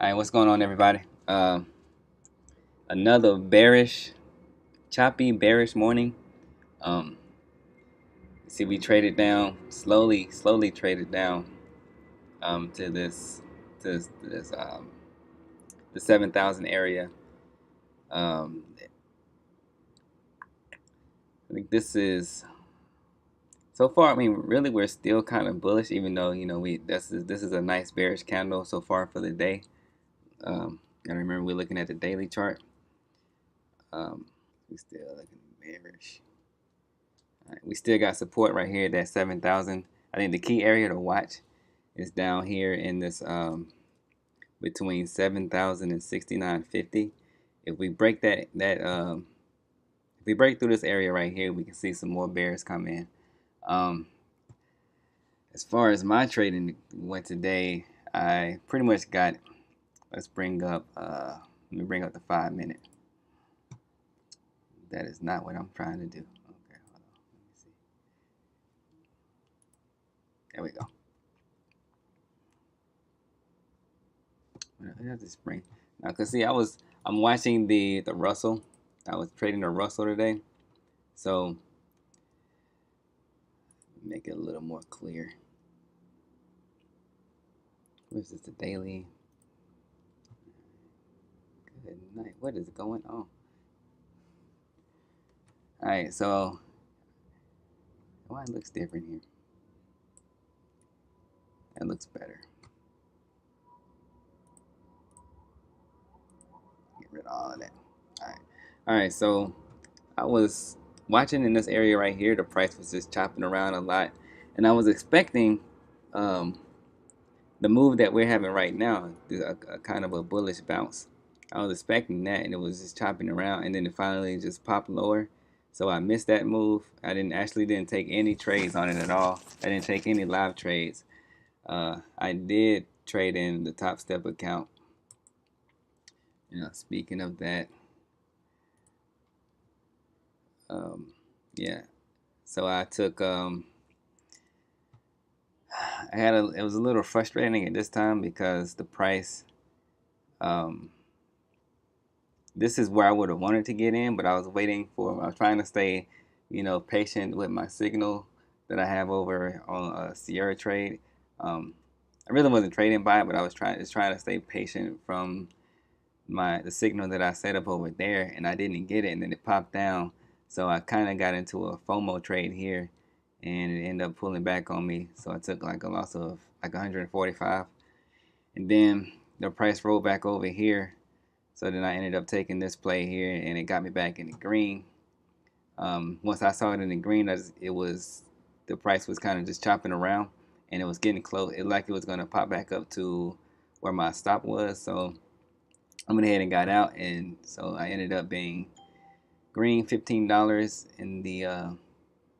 All right, what's going on, everybody? Another choppy, bearish morning. Um, see, we traded down slowly traded down to this the 7,000 area. I think this is so far. I mean, really, we're still kind of bullish, even though we this is a nice bearish candle so far for the day. Gotta remember we're looking at the daily chart. We still looking bearish. All right, we still got support right here at that 7,000. I think the key area to watch is down here in this between 7,000 and 6,950. If we break if we break through this area right here, we can see some more bears come in. Um, as far as my trading went today, I pretty much got. Let's bring up. Let me bring up the 5 minute. That is not what I'm trying to do. Okay, hold on. Let me see. There we go. I have to spring now, cause see, I'm watching the Russell. I was trading the Russell today, so make it a little more clear. Where's this? The daily. Good night. What is going on? All right, so why it looks different here? That looks better. Get rid of all of that. All right. So I was watching in this area right here. The price was just chopping around a lot, and I was expecting um, the move that we're having right now, a kind of a bullish bounce. I was expecting that, and it was just chopping around, and then it finally just popped lower. So I missed that move. I didn't take any trades on it at all. I didn't take any live trades. I did trade in the Top Step account. Speaking of that, um, yeah. So I took. It was a little frustrating at this time because the price. Um, this is where I would have wanted to get in, but I was trying to stay, patient with my signal that I have over on Sierra Trade. Um, I really wasn't trading by it, but I was trying to stay patient from the signal that I set up over there, and I didn't get it, and then it popped down. So I kind of got into a FOMO trade here, and it ended up pulling back on me. So I took like a loss of like 145, and then the price rolled back over here. So then I ended up taking this play here, and it got me back in the green. Once I saw it in the green, the price was kind of just chopping around, and it was getting close. It was gonna pop back up to where my stop was. So I went ahead and got out, and so I ended up being green, $15 in the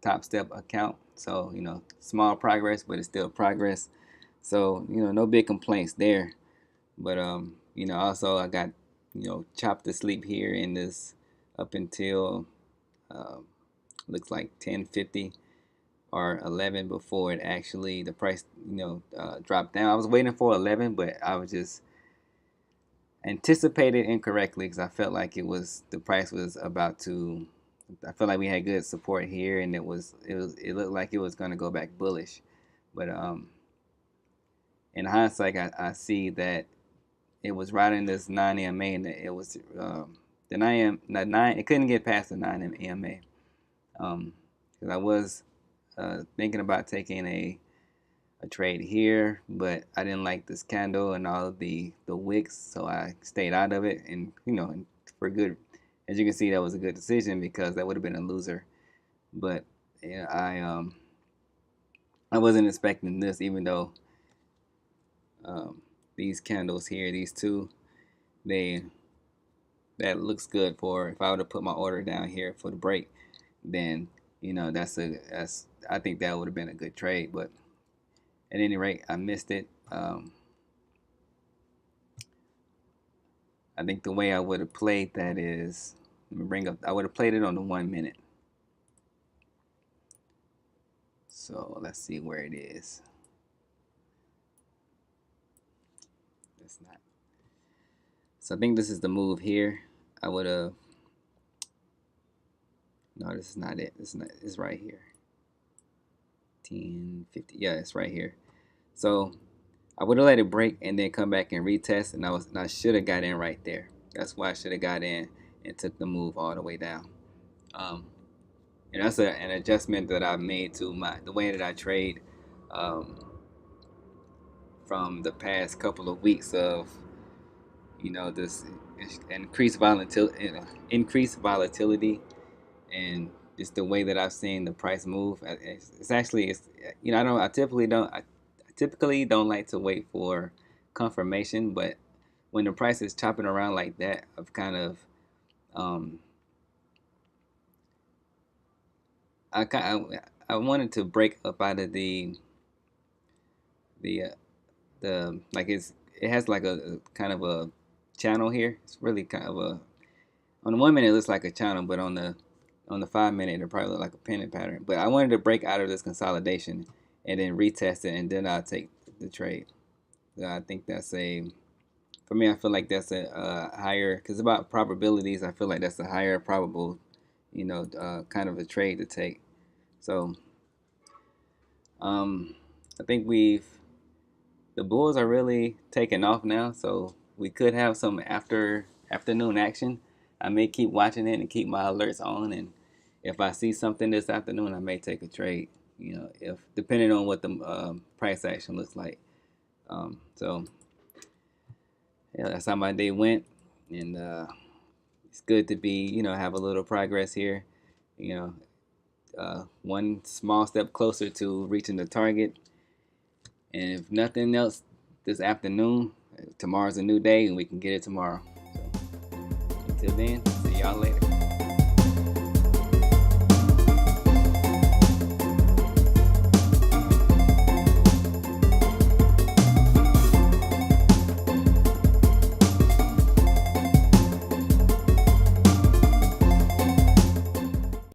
Top Step account. So small progress, but it's still progress. So no big complaints there. But also I got chopped to sleep here in this up until uh, looks like 10:50 or 11 before it actually the price dropped down. I was waiting for 11, but I was just anticipated incorrectly because I felt like the price was about to. I felt like we had good support here, and it looked like it was going to go back bullish, but in hindsight, I see that it was right in this 9 EMA, and it was the 9 it couldn't get past the 9 EMA because I was thinking about taking a trade here, but I didn't like this candle and all of the wicks, so I stayed out of it. And for good, as you can see, that was a good decision because that would have been a loser. But yeah, I wasn't expecting this, even though um, these candles here, these two, they that looks good for if I were to put my order down here for the break, then that's I think that would have been a good trade. But at any rate, I missed it. I think the way I would have played that is, let me bring up, I would have played it on the 1 minute. So let's see where it is. It's not. So I think this is the move here. I would have. No, this is not it. This is not. It's right here. 10.50. Yeah, it's right here. So I would have let it break and then come back and retest, and I should have got in right there. That's why I should have got in and took the move all the way down. Um, and that's an adjustment that I made to the way that I trade um, from the past couple of weeks of this increased volatility, and just the way that I've seen the price move. It's actually I typically don't like to wait for confirmation, but when the price is chopping around like that, I've kind of um, I wanted to break up out of the like it has like a kind of a channel here. It's really kind of a on the 1 minute it looks like a channel, but on the 5 minute it probably look like a pennant pattern. But I wanted to break out of this consolidation and then retest it, and then I'll take the trade. So I think for me, I feel like that's a higher, because about probabilities, I feel like that's a higher probable, kind of a trade to take. So um, I think the Bulls are really taking off now, so we could have some afternoon action. I may keep watching it and keep my alerts on, and if I see something this afternoon, I may take a trade. If depending on what the price action looks like. So yeah, that's how my day went, and it's good to have a little progress here. You one small step closer to reaching the target. And if nothing else this afternoon, tomorrow's a new day and we can get it tomorrow. So until then, see y'all later.